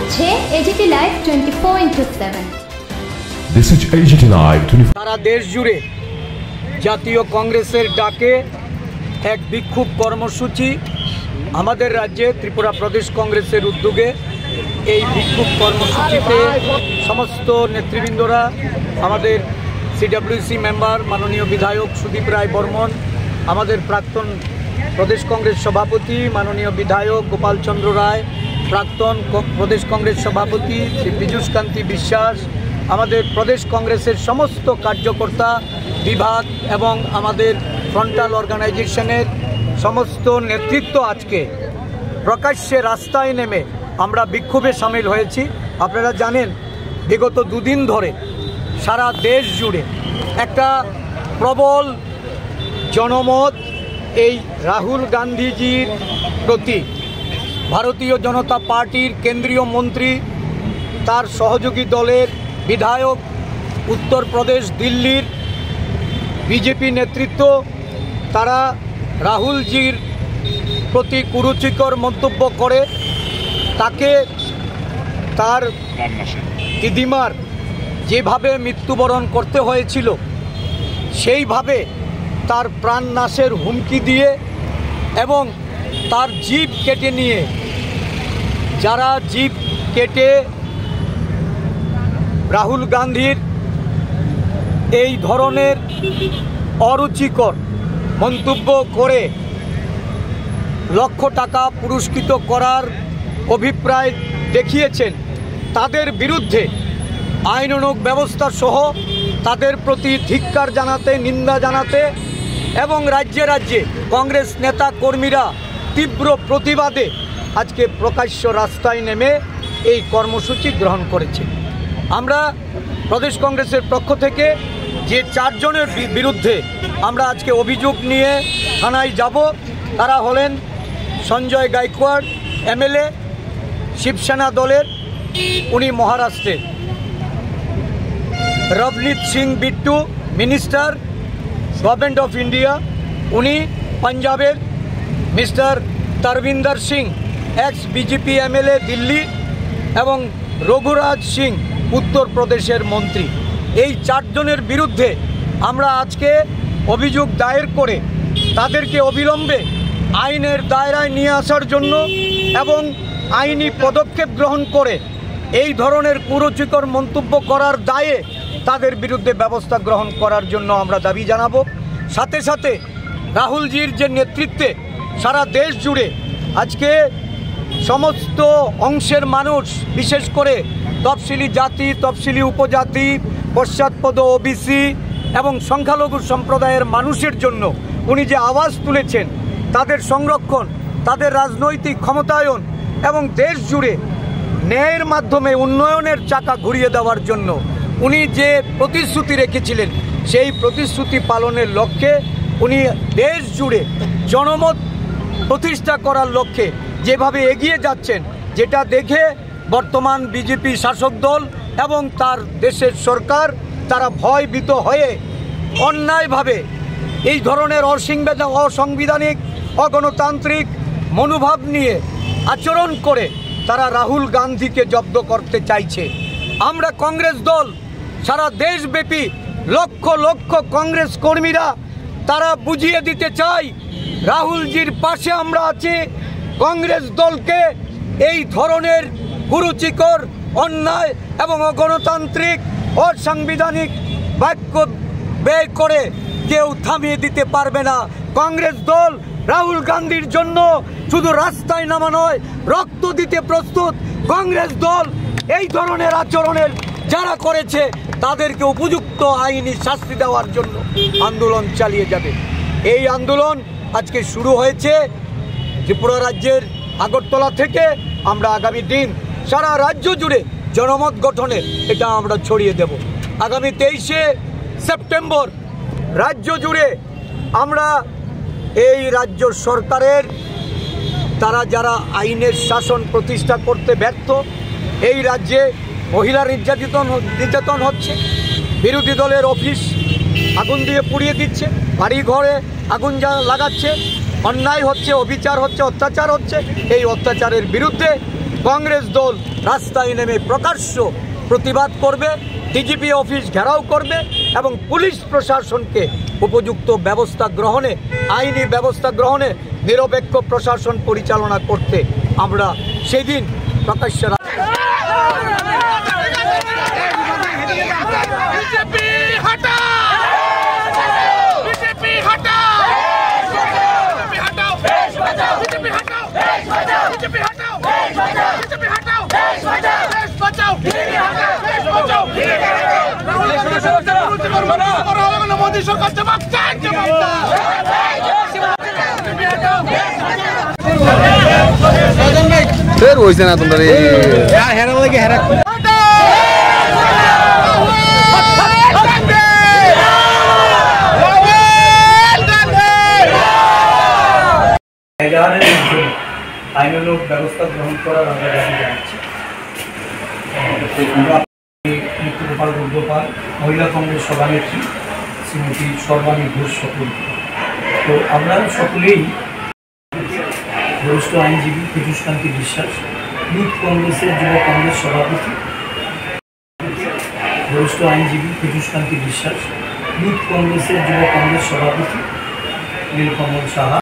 দেখছে AGT live 24/7। This is AGT Live 24। সারা দেশ জুড়ে জাতীয় কংগ্রেসের ডাকে এক বিক্ষোভ কর্মসূচি আমাদের রাজ্যে ত্রিপুরা প্রদেশ কংগ্রেসের উদ্যোগে এই বিক্ষোভ কর্মসূচিতে সমস্ত নেতৃবৃন্দরা, আমাদের সিডব্লিউসি মেম্বার মাননীয় বিধায়ক সুদীপ রায় বর্মন, আমাদের প্রাক্তন প্রদেশ কংগ্রেস সভাপতি মাননীয় বিধায়ক গোপাল চন্দ্র রায়, প্রাক্তন প্রদেশ কংগ্রেস সভাপতি শ্রী পীযূষ কান্তি বিশ্বাস, আমাদের প্রদেশ কংগ্রেসের সমস্ত কার্যকর্তা বিভাগ এবং আমাদের ফ্রন্টাল অর্গানাইজেশনের সমস্ত নেতৃত্ব আজকে প্রকাশ্যে রাস্তায় নেমে আমরা বিক্ষোভে সামিল হয়েছি। আপনারা জানেন বিগত দুদিন ধরে সারা দেশ জুড়ে একটা প্রবল জনমত এই রাহুল গান্ধীজির প্রতি ভারতীয় জনতা পার্টির কেন্দ্রীয় মন্ত্রী, তার সহযোগী দলের বিধায়ক, উত্তরপ্রদেশ দিল্লির বিজেপি নেতৃত্ব, তারা রাহুলজির প্রতি কুরুচিকর মন্তব্য করে তাকে তার দিদিমার যেভাবে মৃত্যুবরণ করতে হয়েছিল সেইভাবে তার প্রাণনাশের হুমকি দিয়ে এবং তার জিভ কেটে নিয়ে, যারা জিভ কেটে রাহুল গান্ধীর এই ধরনের অরুচিকর মন্তব্য করে লক্ষ টাকা পুরস্কৃত করার অভিপ্রায় দেখিয়েছেন, তাদের বিরুদ্ধে আইনানুগ ব্যবস্থা সহ তাদের প্রতি ধিক্কার জানাতে, নিন্দা জানাতে এবং রাজ্যে রাজ্যে কংগ্রেস নেতা কর্মীরা তীব্র প্রতিবাদে আজকে প্রকাশ্য রাস্তায় নেমে এই কর্মসূচি গ্রহণ করেছে। আমরা প্রদেশ কংগ্রেসের পক্ষ থেকে যে 4 জনের বিরুদ্ধে আমরা আজকে অভিযোগ নিয়ে থানায় যাব, তারা হলেন সঞ্জয় গাইকোয়াড় এমএলএ শিবসেনা দলের, উনি মহারাষ্ট্রের, Ravneet Singh Bittu minister government of India, উনি পাঞ্জাবের, mister Tarvinder Singh x BJP MLA Delhi এবং রঘুরাজ সিং উত্তরপ্রদেশের মন্ত্রী। এই 4 জনের বিরুদ্ধে আমরা আজকে অভিযোগ দায়ের করে তাদেরকে অবিলম্বে আইনের দায়রায় নিয়ে আসার জন্য এবং আইনি পদক্ষেপ গ্রহণ করে এই ধরনের কুরুচিকর মন্তব্য করার দায়ে তাদের বিরুদ্ধে ব্যবস্থা গ্রহণ করার জন্য আমরা দাবি জানাবো। সাথে সাথে রাহুলজির যে নেতৃত্বে সারা দেশ জুড়ে আজকে সমস্ত অংশের মানুষ, বিশেষ করে তফসিলি জাতি, তফসিলি উপজাতি, পশ্চাৎপদ ওবিসি এবং সংখ্যালঘু সম্প্রদায়ের মানুষের জন্য উনি যে আওয়াজ তুলেছেন, তাদের সংরক্ষণ, তাদের রাজনৈতিক ক্ষমতায়ন এবং দেশ জুড়ে ন্যায়ের মাধ্যমে উন্নয়নের চাকা ঘুরিয়ে দেওয়ার জন্য উনি যে প্রতিশ্রুতি রেখেছিলেন, সেই প্রতিশ্রুতি পালনের লক্ষ্যে উনি দেশ জুড়ে জনমত প্রতিষ্ঠা করার লক্ষ্যে যেভাবে এগিয়ে যাচ্ছেন, যেটা দেখে বর্তমান বিজেপি শাসক দল এবং তার দেশের সরকার তারা ভয়ভীত হয়ে অন্যায়ভাবে এই ধরনের অসাংবিধানিক, অগণতান্ত্রিক মনোভাব নিয়ে আচরণ করে তারা রাহুল গান্ধীকে জব্দ করতে চাইছে। আমরা কংগ্রেস দল সারা দেশব্যাপী লক্ষ লক্ষ কংগ্রেস কর্মীরা তারা বুঝিয়ে দিতে চাই, রাহুলজির পাশে আমরা আছি। কংগ্রেস দলকে এই ধরনের কুরুচিকর, অন্যায় এবং অগণতান্ত্রিক, অসাংবিধানিক বাক্য ব্যয় করে কেউ থামিয়ে দিতে পারবে না। কংগ্রেস দল রাহুল গান্ধীর জন্য শুধু রাস্তায় নামা নয়, রক্ত দিতে প্রস্তুত। কংগ্রেস দল এই ধরনের আচরণের যারা করেছে তাদেরকে উপযুক্ত আইনি শাস্তি দেওয়ার জন্য আন্দোলন চালিয়ে যাবে। এই আন্দোলন আজকে শুরু হয়েছে ত্রিপুরা রাজ্যের আগরতলা থেকে। আমরা আগামী দিন সারা রাজ্য জুড়ে জনমত গঠনে এটা আমরা ছড়িয়ে দেব। আগামী 23শে সেপ্টেম্বর রাজ্য জুড়ে আমরা এই রাজ্য সরকারের তারা যারা আইনের শাসন প্রতিষ্ঠা করতে ব্যর্থ, এই রাজ্যে মহিলা নির্যাতন হচ্ছে, বিরোধী দলের অফিস আগুন দিয়ে পুড়িয়ে দিচ্ছে, বাড়ি ঘরে আগুন লাগাচ্ছে, অন্যায় হচ্ছে, অবিচার হচ্ছে, অত্যাচার হচ্ছে, এই অত্যাচারের বিরুদ্ধে কংগ্রেস দল রাস্তায় নেমে প্রকাশ্য প্রতিবাদ করবে, ডিজিপি অফিস ঘেরাও করবে এবং পুলিশ প্রশাসনকে উপযুক্ত ব্যবস্থা গ্রহণে, আইনি ব্যবস্থা গ্রহণে নিরপেক্ষ প্রশাসন পরিচালনা করতে আমরা সেদিন প্রকাশ্যে মোদী সরকার জবাব চাই, ফের হয়েছে না তোমরা হেরা লাগে হেরা আইনানুগ ব্যবস্থা গ্রহণ করার আমরা দাবি জানাচ্ছি। নিত্যগোপাল রুদ্রপাল, মহিলা কংগ্রেস সভানেত্রী শ্রীমতী সর্বাণী ঘোষ সকল, তো আমরা সকলেই বরিষ্ঠ আইনজীবী পীযূষকান্তি বিশ্বাস, ইউথ কংগ্রেসের যুব কংগ্রেস সভাপতি, বরিষ্ঠ আইনজীবী পীযূষকান্তি বিশ্বাস, ইউথ কংগ্রেসের যুব কংগ্রেস সভাপতি নীলকমল সাহা।